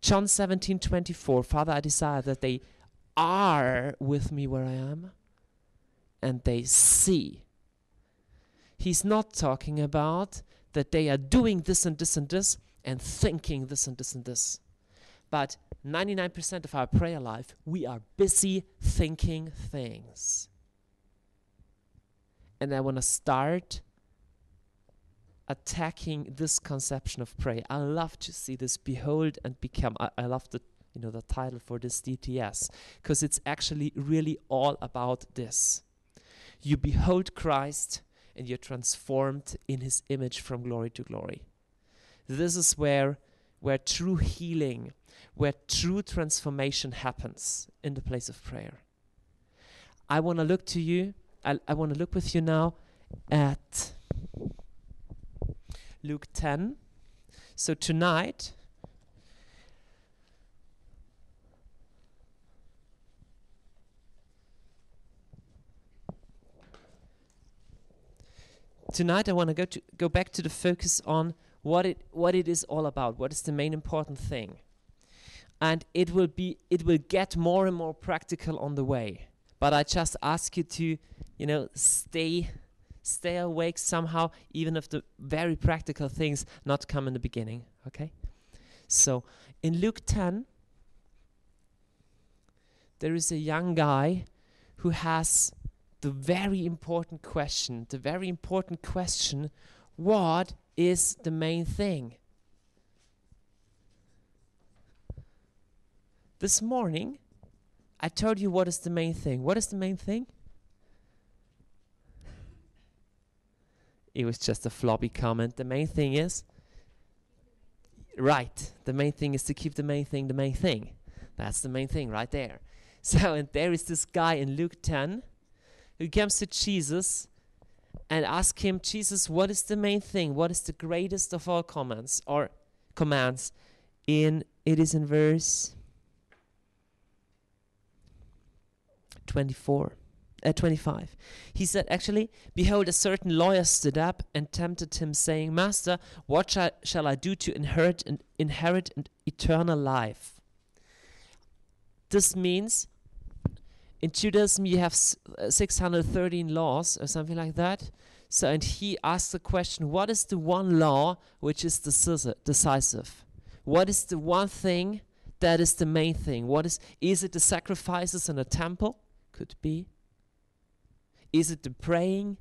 John 17:24, Father, I desire that they are with me where I am and they see. He's not talking about that they are doing this and this and this and thinking this and this and this. But 99% of our prayer life, we are busy thinking things. And I want to start attacking this conception of prayer. I love to see this behold and become. I love the title for this DTS, because it's actually really all about this. You behold Christ and you're transformed in his image from glory to glory. This is where true healing, where true transformation happens, in the place of prayer. I want to look to you. I want to look with you now at Luke 10. So tonight, I want to go back to the focus on what it is all about. What is the main important thing? And it will get more and more practical on the way. But I just ask you to, stay awake somehow, even if the very practical things not come in the beginning. Okay? So in Luke 10, there is a young guy who has the very important question. What is the main thing? This morning, I told you what is the main thing. What is the main thing? It was just a floppy comment. The main thing is, right, the main thing is to keep the main thing the main thing. That's the main thing right there. So, and there is this guy in Luke 10 who comes to Jesus and asks him, Jesus, what is the main thing? What is the greatest of all commands? It is in verse 25. He said, actually, behold, a certain lawyer stood up and tempted him, saying, Master, what shall I do to inherit eternal life? This means, in Judaism, you have 613 laws or something like that. So, and he asked the question, what is the one law which is decisive? What is the one thing that is the main thing? Is it the sacrifices in a temple? Could be. Is it the praying?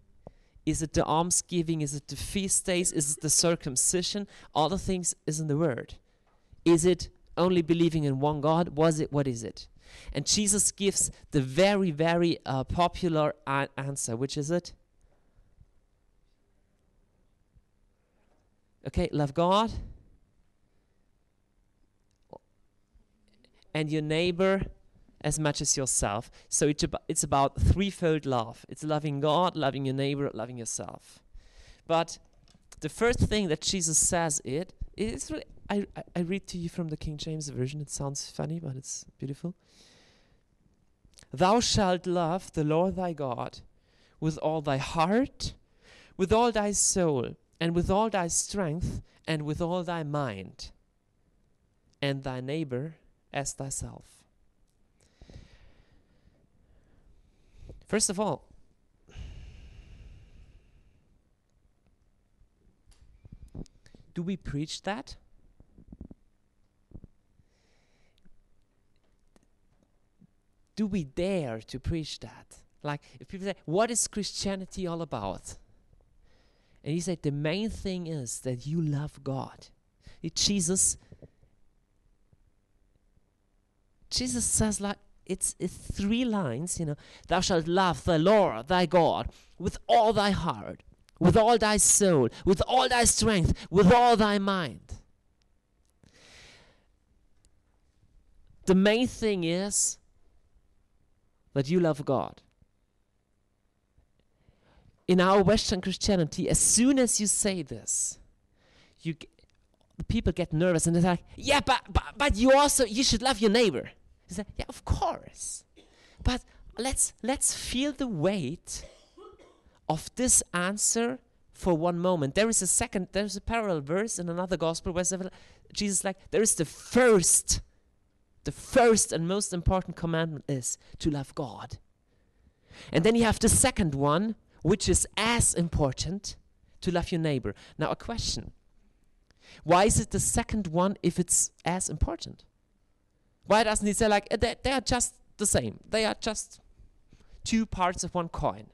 Is it the almsgiving? Is it the feast days? Is it the circumcision? All the things is in the word. Is it only believing in one God? What is it? And Jesus gives the very, very popular answer. Which is it? Okay, love God and your neighbor as much as yourself. So it's about threefold love. It's loving God, loving your neighbor, loving yourself. But the first thing that Jesus says it's really, I read to you from the King James Version. It sounds funny, but it's beautiful. Thou shalt love the Lord thy God with all thy heart, with all thy soul, and with all thy strength, and with all thy mind, and thy neighbor as thyself. First of all, do we preach that? Do we dare to preach that? Like, if people say, what is Christianity all about? And he said, the main thing is that you love God. Jesus says, like, it's 3 lines, thou shalt love the Lord thy God with all thy heart, with all thy soul, with all thy strength, with all thy mind. The main thing is that you love God. In our Western Christianity, as soon as you say this, the people get nervous and they're like, yeah, but you should love your neighbor. He said, yeah, of course. But let's feel the weight of this answer for one moment. There's a parallel verse in another gospel where Jesus like, there is the first and most important commandment is to love God. And then you have the second one, which is as important, to love your neighbor. Now a question. Why is it the second one if it's as important? Why doesn't he say like, they are just the same. They are just two parts of one coin.